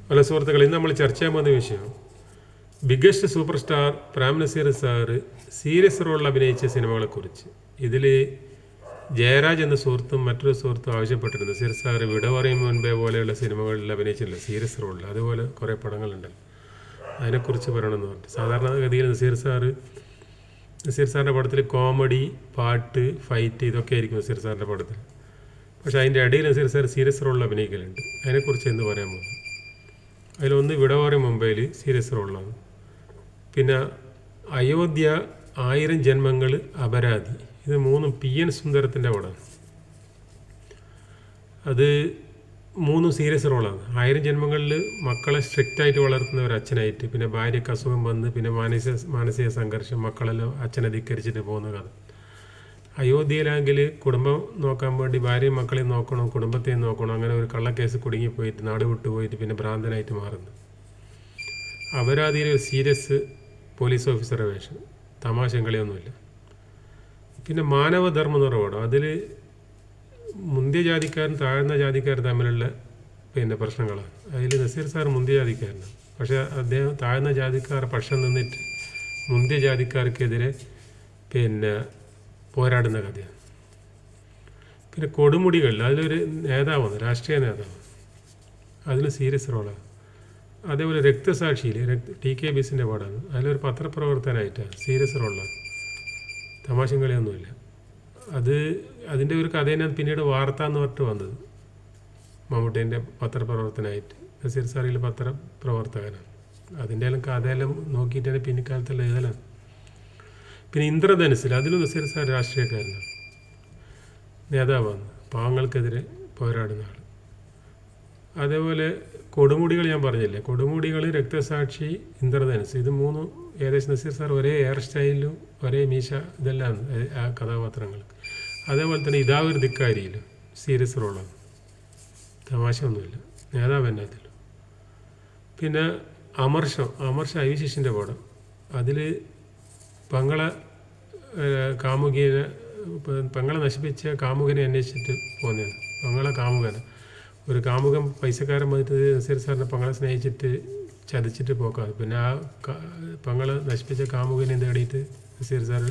പല സുഹൃത്തുക്കൾ ഇന്ന് നമ്മൾ ചർച്ച ചെയ്യാൻ പോകുന്ന വിഷയം biggest super star Prem Nazir sir serious റോളിൽ അഭിനയിച്ച സിനിമകളെക്കുറിച്ച്. ഇതിൽ ജയരാജ് എന്ന സുഹൃത്തും മറ്റൊരു സുഹൃത്തും ആവശ്യപ്പെട്ടിരുന്നു നസീർ സാറ് വിട പറയും മുൻപേ പോലെയുള്ള സിനിമകളിൽ അഭിനയിച്ചില്ല സീരിയസ് റോളിൽ, അതുപോലെ കുറേ പടങ്ങളുണ്ടല്ലോ, അതിനെക്കുറിച്ച് പറയണമെന്ന് പറഞ്ഞു. സാധാരണഗതിയിൽ നസീർ സാറിൻ്റെ പടത്തിൽ കോമഡി, പാട്ട്, ഫൈറ്റ് ഇതൊക്കെ ആയിരിക്കും നസീർ സാറിൻ്റെ പടത്തിൽ. പക്ഷേ അതിൻ്റെ ഇടയിൽ നസീർ സാർ സീരിയസ് റോളിൽ അഭിനയിക്കലുണ്ട്. അതിനെക്കുറിച്ച് എന്ന് പറയാൻ പോകുന്നു. അതിലൊന്ന് വിട പറയും മുംബൈയിൽ സീരിയസ് റോളിലാണ്. പിന്നെ അയോധ്യ, 1000 ജന്മങ്ങൾ, അപരാധി, ഇത് മൂന്നും PN സുന്ദരത്തിൻ്റെ പടമാണ്. അത് മൂന്നും സീരിയസ് റോളാണ്. 1000 ജന്മങ്ങളിൽ മക്കളെ സ്ട്രിക്റ്റായിട്ട് വളർത്തുന്ന ഒരു അച്ഛനായിട്ട്, പിന്നെ ഭാര്യയ്ക്ക് അസുഖം വന്ന്, പിന്നെ മാനസിക സംഘർഷം, മക്കളെല്ലാം അച്ഛനെ ധിക്കരിച്ചിട്ട് പോകുന്ന കഥ. അയോധ്യയിലാണെങ്കിൽ കുടുംബം നോക്കാൻ വേണ്ടി ഭാര്യയും മക്കളെയും നോക്കണം, കുടുംബത്തെയും നോക്കണം, അങ്ങനെ ഒരു കള്ളക്കേസ് കുടുങ്ങിപ്പോയിട്ട് നാട് വിട്ടുപോയിട്ട് പിന്നെ ഭ്രാന്തനായിട്ട് മാറുന്നു. അപരാധിയിൽ ഒരു സീരിയസ് പോലീസ് ഓഫീസറുടെ വേഷം, തമാശയും കളിയൊന്നുമില്ല. പിന്നെ മാനവധർമ്മം എന്ന് പറഞ്ഞ പടം, അതിൽ മുന്തിയ ജാതിക്കാരും താഴ്ന്ന ജാതിക്കാരും തമ്മിലുള്ള പിന്നെ പ്രശ്നങ്ങളാണ്. അതിൽ നസീർ സാർ മുന്തിയ ജാതിക്കാരനാണ്, പക്ഷേ അദ്ദേഹം താഴ്ന്ന ജാതിക്കാരുടെ പക്ഷം നിന്നിട്ട് മുന്തിയ ജാതിക്കാർക്കെതിരെ പിന്നെ പോരാടുന്ന കഥയാണ്. പിന്നെ കൊടുമുടികളിൽ അതിലൊരു നേതാവാണ്, രാഷ്ട്രീയ നേതാവ്, അതിന് സീരിയസ് റോളാണ്. അതേപോലെ രക്തസാക്ഷിയിൽ TK ബീസിൻ്റെ പാടാണ്, അതിലൊരു പത്രപ്രവർത്തനമായിട്ടാണ്, സീരിയസ് റോളാണ്, തമാശയും കളിയൊന്നുമില്ല. അതിൻ്റെ ഒരു കഥയിനാണ് പിന്നീട് വാർത്ത എന്ന് പറഞ്ഞിട്ട് വന്നത്, മമ്മൂട്ടീൻ്റെ പത്രപ്രവർത്തനമായിട്ട്. നസീർ സാറിൽ പത്രപ്രവർത്തകനാണ്, അതിൻ്റെ എല്ലാം കഥയെല്ലാം നോക്കിയിട്ടാണ് പിന്നിക്കാലത്തുള്ള എഴുതലാണ്. പിന്നെ ഇന്ദ്രധനുസിൽ അതിലും നസീർ സാർ രാഷ്ട്രീയക്കാരനാണ്, നേതാവാണ്, പാവങ്ങൾക്കെതിരെ പോരാടുന്ന ആൾ. അതേപോലെ കൊടുമുടികൾ ഞാൻ പറഞ്ഞില്ലേ, കൊടുമുടികൾ, രക്തസാക്ഷി, ഇന്ദ്രധനുസ്, ഇത് മൂന്നും ഏകദേശം നസീർ സാർ ഒരേ ഹെയർ സ്റ്റൈലിലും ഒരേ മീശ ഇതെല്ലാം ആ കഥാപാത്രങ്ങൾ. അതേപോലെ തന്നെ ഇതാ ഒരു ധിക്കാരിയിലും സീരിയസ് റോളാണ്, തമാശ ഒന്നുമില്ല, നേതാവ് തന്നെ അതിൽ. പിന്നെ അമർഷം ഐവിശേഷിൻ്റെ പടം, അതിൽ പെങ്ങളെ നശിപ്പിച്ച കാമുകനെ അന്വേഷിച്ചിട്ട് പോകുന്നതാണ്. കാമുകനെ ഒരു കാമുകൻ പൈസക്കാരൻ വന്നിട്ട് നസീർ സാറിനെ പെങ്ങളെ സ്നേഹിച്ചിട്ട് ചതിച്ചിട്ട് പോക്കാതെ, പിന്നെ ആ പെങ്ങളെ നശിപ്പിച്ച കാമുകനെ തേടിയിട്ട് നസീർ സാർ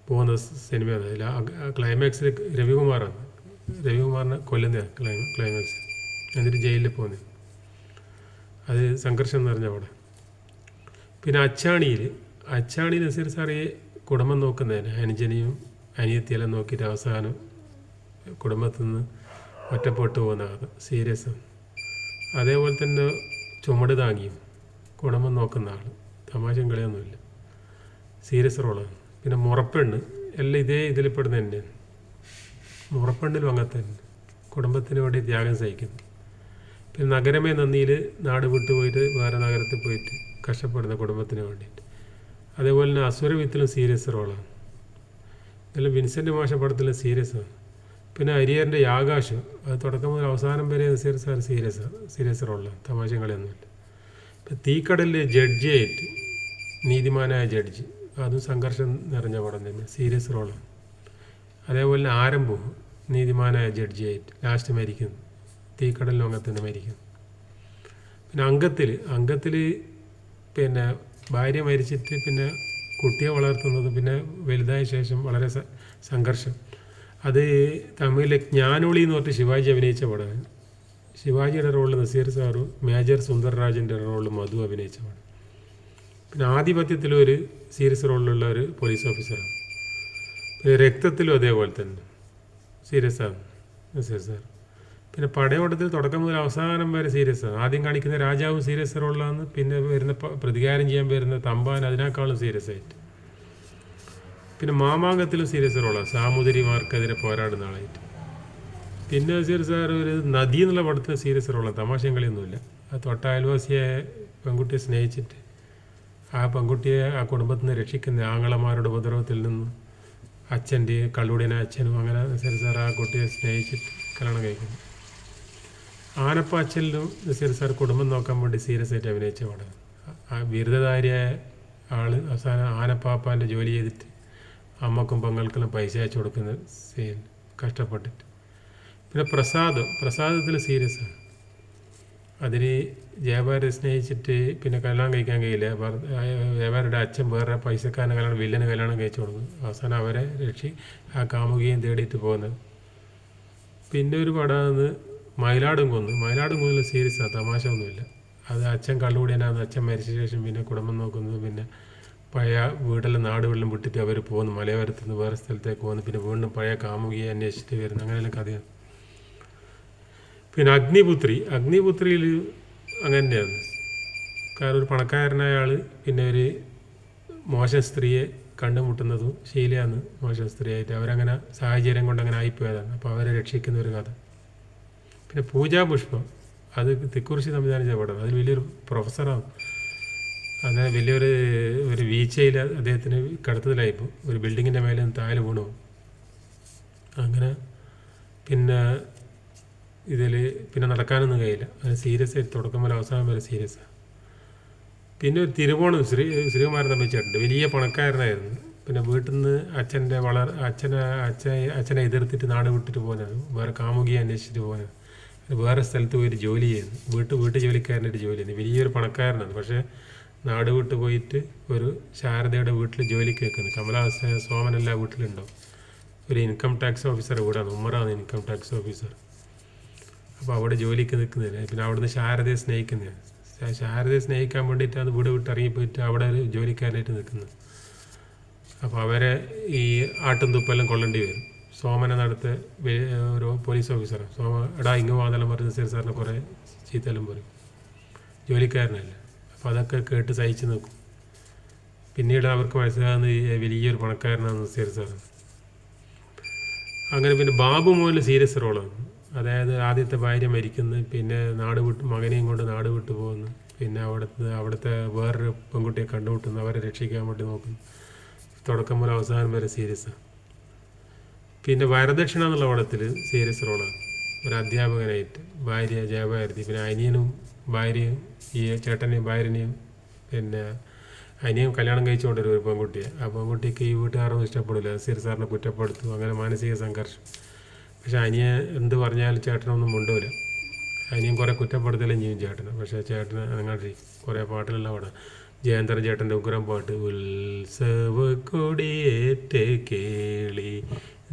പോകുന്ന സിനിമയാണ്. അതിൽ ആ ക്ലൈമാക്സിൽ രവികുമാറിനെ കൊല്ലുന്നതാണ് ക്ലൈമാക്സ്, എന്നിട്ട് ജയിലിൽ പോകുന്നത്. അത് സംഘർഷം നിറഞ്ഞ അവിടെ. പിന്നെ അച്ചാണി നസീർ സാറ് കുടുംബം നോക്കുന്നതിന് അനുജനെയും അനിയത്തിയെല്ലാം നോക്കിയിട്ട് അവസാനം കുടുംബത്തിൽ നിന്ന് ഒറ്റപ്പെട്ടു പോകുന്ന കഥ, സീരിയസ്. അതേപോലെ തന്നെ ചുമട് താങ്ങിയും കുടുംബം നോക്കുന്ന ആൾ, തമാശയും കളിയൊന്നുമില്ല, സീരിയസ് റോളാണ്. പിന്നെ മുറപ്പെണ്ണ് എല്ലാം ഇതേ ഇതിൽപ്പെടുന്ന തന്നെയാണ്. മുറപ്പെണ്ണിലും അങ്ങനത്തെ തന്നെ, കുടുംബത്തിന് വേണ്ടി ത്യാഗം സഹിക്കുന്നു. പിന്നെ നഗരമേ നന്ദിയിൽ നാട് വിട്ടുപോയിട്ട് വേറെ നഗരത്തിൽ പോയിട്ട് കഷ്ടപ്പെടുന്ന കുടുംബത്തിന് വേണ്ടിയിട്ട്. അതേപോലെ തന്നെ അസുരവിത്തിലും സീരിയസ് റോളാണ്. ഇതെല്ലാം വിൻസെൻ്റ് മാഷ പടത്തിലും സീരിയസാണ്. പിന്നെ ഹരിഹരൻ്റെ ആകാശം, അത് തുടക്കം മുതൽ അവസാനം വരെ നസീർ സാർ സീരിയസ് റോളാണ്, തമാശയും കളിയൊന്നുമില്ല. ഇപ്പം തീക്കടലിൽ ജഡ്ജിയായിട്ട്, നീതിമാനായ ജഡ്ജി, അതും സംഘർഷം നിറഞ്ഞ പടം തന്നെ, സീരിയസ് റോളാണ്. അതേപോലെ തന്നെ ആരംഭം, നീതിമാനായ ജഡ്ജിയായിട്ട് ലാസ്റ്റ് മരിക്കുന്നു, തീക്കടലിലും അങ്ങനെ തന്നെ മരിക്കുന്നു. പിന്നെ അംഗത്തിൽ പിന്നെ ഭാര്യ മരിച്ചിട്ട് പിന്നെ കുട്ടിയെ വളർത്തുന്നത്, പിന്നെ വലുതായ ശേഷം വളരെ സംഘർഷം. അത് തമിഴിലെ ജ്ഞാനോളി എന്ന് പറഞ്ഞിട്ട് ശിവാജി അഭിനയിച്ച പടമാണ്. ശിവാജിയുടെ റോളിൽ നസീർ സാറും മേജർ സുന്ദർരാജൻ്റെ റോളിൽ മധു അഭിനയിച്ച പടം. പിന്നെ ആധിപത്യത്തിലൊരു സീരിയസ് റോളിലുള്ള ഒരു പോലീസ് ഓഫീസറാണ്. പിന്നെ രക്തത്തിലും അതേപോലെ തന്നെ സീരിയസ് ആണ് നസീർ സാർ. പിന്നെ പടയോട്ടത്തിൽ തുടക്കം മുതൽ അവസാനം വരെ സീരിയസ് ആണ്. ആദ്യം കാണിക്കുന്ന രാജാവും സീരിയസ് റോളിലാണ്, പിന്നെ വരുന്ന പ്രതികാരം ചെയ്യാൻ വരുന്ന തമ്പാൻ അതിനേക്കാളും സീരിയസ് ആയിട്ട്. പിന്നെ മാമാങ്കത്തിലും സീരിയസ് റോളാണ്, സാമൂതിരിമാർക്കെതിരെ പോരാടുന്ന ആളായിട്ട്. പിന്നെ നസീർ സാർ ഒരു നദി എന്നുള്ള പടത്തിന് സീരിയസ് റോളാണ്, തമാശയും കളിയൊന്നുമില്ല. ആ തൊട്ടയൽവാസിയെ പെൺകുട്ടിയെ സ്നേഹിച്ചിട്ട് ആ പെൺകുട്ടിയെ ആ കുടുംബത്തിൽ നിന്ന് രക്ഷിക്കുന്ന ആങ്ങളമാരുടെ ഉപദ്രവത്തിൽ നിന്നും കള്ളുടിയനെ അച്ഛനും അങ്ങനെ നസീർ സാർ ആ കുട്ടിയെ സ്നേഹിച്ചിട്ട് കല്യാണം കഴിക്കുന്നു. ആനപ്പാച്ചലിലും നസീർ സാർ കുടുംബം നോക്കാൻ വേണ്ടി സീരിയസ് ആയിട്ട് അഭിനയിച്ച പടം. ആ ബിരുദധാരിയായ ആൾ അവസാനം ആനപ്പാപ്പാൻ്റെ ജോലി ചെയ്തിട്ട് അമ്മക്കും പെങ്ങൾക്കെല്ലാം പൈസ അയച്ചു കൊടുക്കുന്ന സീൻ, കഷ്ടപ്പെട്ടിട്ട്. പിന്നെ പ്രസാദത്തിൽ സീരിയസ് ആണ്. അതിൽ ജയഭാരതി സ്നേഹിച്ചിട്ട് പിന്നെ കല്യാണം കഴിക്കാൻ കഴിയില്ല. ജയഭാരതിയുടെ അച്ഛൻ വേറെ പൈസക്കാരനെ കല്യാണം വില്ലന് കല്യാണം കഴിച്ചു കൊടുക്കും. അവസാനം അവരെ ആ കാമുകിയും തേടിയിട്ട് പോകുന്നത്. പിന്നെ ഒരു പടമാണ് മയിലാടും കൊന്നില്ല, സീരിയസാണ്, തമാശ ഒന്നുമില്ല. അത് അച്ഛൻ കള്ളുകൂടിയനാണ്. അച്ഛൻ മരിച്ച ശേഷം പിന്നെ കുടുംബം നോക്കുന്നത്. പിന്നെ പഴയ വീടെല്ലാം നാടുകളിലും വിട്ടിട്ട് അവർ പോകുന്നു, മലയോരത്ത് നിന്ന് വേറെ സ്ഥലത്തേക്ക് പോകുന്നു. പിന്നെ വീണ്ടും പഴയ കാമുകിയെ അന്വേഷിച്ചിട്ട് വരുന്നു. അങ്ങനെയെല്ലാം കഥയാണ്. പിന്നെ അഗ്നിപുത്രിയിൽ അങ്ങനെ തന്നെയാണ്. കാരണം ഒരു പണക്കാരനായ ആൾ പിന്നെ ഒരു മോശം സ്ത്രീയെ കണ്ടുമുട്ടുന്നതും ശീലയാണ്. മോശം സ്ത്രീയായിട്ട് അവരങ്ങനെ സാഹചര്യം കൊണ്ട് അങ്ങനെ ആയിപ്പോയതാണ്. അപ്പോൾ അവരെ രക്ഷിക്കുന്ന ഒരു കഥ. പിന്നെ പൂജാപുഷ്പം, അത് തിക്കുറിശി സംവിധാനിച്ച പടം. അതിൽ വലിയൊരു പ്രൊഫസറാണ്. അങ്ങനെ ഒരു വീഴ്ചയിൽ അദ്ദേഹത്തിന് കടത്തത്തിലായിപ്പോൾ ഒരു ബിൽഡിങ്ങിൻ്റെ മേലെ നിന്ന് താഴെ വീണു. അങ്ങനെ പിന്നെ ഇതിൽ പിന്നെ നടക്കാനൊന്നും കഴിയില്ല. അത് സീരിയസ് ആയിട്ട് തുടക്കം മുതൽ അവസാനം വരെ സീരിയസാണ്. പിന്നെ ഒരു തിരുവോണം ശ്രീകുമാരൻ തമ്പിച്ചേട്ടുണ്ട്. വലിയ പണക്കാരനായിരുന്നു. പിന്നെ വീട്ടിൽ നിന്ന് അച്ഛനെ എതിർത്തിട്ട് നാട് വിട്ടിട്ട് പോകുന്നത്, വേറെ കാമുകിയെ അന്വേഷിച്ചിട്ട് പോകുന്നത്, വേറെ സ്ഥലത്ത് പോയിട്ട് ജോലി ചെയ്യുന്നു. വീട്ടു ജോലിക്കാരനായിട്ട് ജോലി ചെയ്യുന്നു. വലിയൊരു പണക്കാരനാണ്. പക്ഷേ നാട് വിട്ട് പോയിട്ട് ഒരു ശാരദയുടെ വീട്ടിൽ ജോലിക്ക് വെക്കുന്നു. കമലഹാസൻ സോമനെല്ലാം വീട്ടിലുണ്ടാവും. ഒരു ഇൻകം ടാക്സ് ഓഫീസർ വീടാണ്, ഉമ്മറാണ് ഇൻകം ടാക്സ് ഓഫീസർ. അപ്പോൾ അവിടെ ജോലിക്ക് നിൽക്കുന്നതിന് പിന്നെ അവിടുന്ന് ശാരദയെ സ്നേഹിക്കുന്നതാണ്. ശാരദയെ സ്നേഹിക്കാൻ വേണ്ടിയിട്ടാണ് വീട് വിട്ട് ഇറങ്ങിപ്പോയിട്ട് അവിടെ ഒരു ജോലിക്കാരനായിട്ട് നിൽക്കുന്നത്. അപ്പോൾ അവരെ ഈ ആട്ടും തുപ്പെല്ലാം കൊള്ളേണ്ടി വരും. സോമനെ നടത്ത് ഒരു പോലീസ് ഓഫീസറാണ്. എടാ ഇങ്ങ് വാന്നെല്ലാം പറഞ്ഞ് നസീർ സാറിനെ കുറേ ചീത്തലും പറയും. ജോലിക്കാരനല്ല. അപ്പോൾ അതൊക്കെ കേട്ട് സഹിച്ച് നിൽക്കും. പിന്നീട് അവർക്ക് മനസ്സിലാകുന്ന വലിയൊരു പണക്കാരനാണ് നസീർ സാർ. അങ്ങനെ പിന്നെ ബാബു മോഹൻ സീരിയസ് റോളാണ്. അതായത് ആദ്യത്തെ ഭാര്യ മരിക്കുന്നു, പിന്നെ മകനെയും കൊണ്ട് നാട് വിട്ടു പോകുന്നു. പിന്നെ അവിടുത്തെ വേറൊരു പെൺകുട്ടിയെ കണ്ടുമുട്ടുന്നു, അവരെ രക്ഷിക്കാൻ വേണ്ടി നോക്കുന്നു. തുടക്കം മുതൽ അവസാനം വരെ സീരിയസാണ്. പിന്നെ വരദക്ഷിണ എന്നുള്ള പടത്തിൽ സീരിയസ് റോളാണ്. ഒരു അധ്യാപകനായിട്ട് ഭാര്യ ജയഭാരതി, പിന്നെ അനിയനും ഭാര്യയും ഈ ചേട്ടനെയും ഭാര്യനെയും പിന്നെ അനിയൻ കല്യാണം കഴിച്ചുകൊണ്ടൊരു ഒരു പെൺകുട്ടിയെ. ആ പെൺകുട്ടിക്ക് ഈ വീട്ടുകാരൊന്നും ഇഷ്ടപ്പെടില്ല. നസീർ സാറിനെ കുറ്റപ്പെടുത്തും. അങ്ങനെ മാനസിക സംഘർഷം. പക്ഷെ അനിയെ എന്ത് പറഞ്ഞാലും ചേട്ടനൊന്നും മുണ്ടൂല. അനിയൻ കുറേ കുറ്റപ്പെടുത്തലും ചെയ്യും ചേട്ടന്. പക്ഷേ ചേട്ടന് അങ്ങനെ കുറേ പാട്ടിലുള്ള പാടാം. ജയന്തൻ ചേട്ടൻ്റെ ഉഗ്രം പാട്ട്, ഉത്സവ കൊടിയേറ്റ കേളി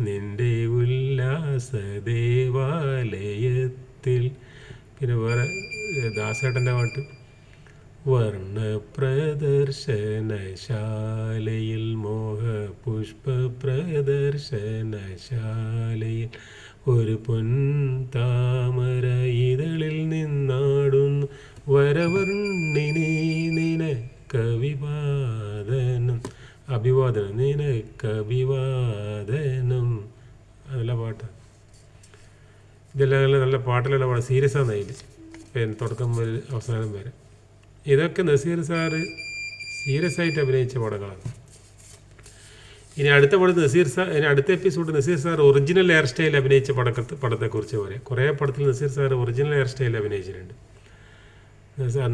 നിൻ്റെ ഉല്ലാസ ദേവാലയത്തിൽ. പിന്നെ വേറെ ദാസേട്ടൻ്റെ പാട്ട്, വർണ്ണ പ്രദർശനശാലയിൽ മോഹപുഷ്പ പ്രദർശനശാലയിൽ ഒരു പൊൻതാമര ഇതളിൽ നിന്നാടുന്നു വരവർണ്ണിനി നിനക്കഭിവാദനം നിനക്കഭിവാദനം. നല്ല പാട്ടാണ്. ഇതെല്ലാം നല്ല പാട്ടിലുള്ള പാടാം. സീരിയസ് ആണ് അതിൽ, പിന്നെ തുടക്കം മുതൽ അവസാനം വരെ. ഇതൊക്കെ നസീർ സാറ് സീരിയസ് ആയിട്ട് അഭിനയിച്ച പടങ്ങളാണ്. ഇനി അടുത്ത episode Nazir sir original hair style അഭിനയിച്ച പടത്തെക്കുറിച്ച് പറയാം. കുറേ പടത്തിൽ Nazir sir original hair style അഭിനയിച്ചിട്ടുണ്ട്.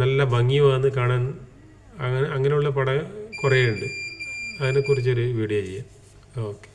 നല്ല ഭംഗിയുമാണ് കാണാൻ. അങ്ങനെയുള്ള പടം കുറേ ഉണ്ട്. അതിനെക്കുറിച്ചൊരു വീഡിയോ ചെയ്യാം. ഓക്കെ.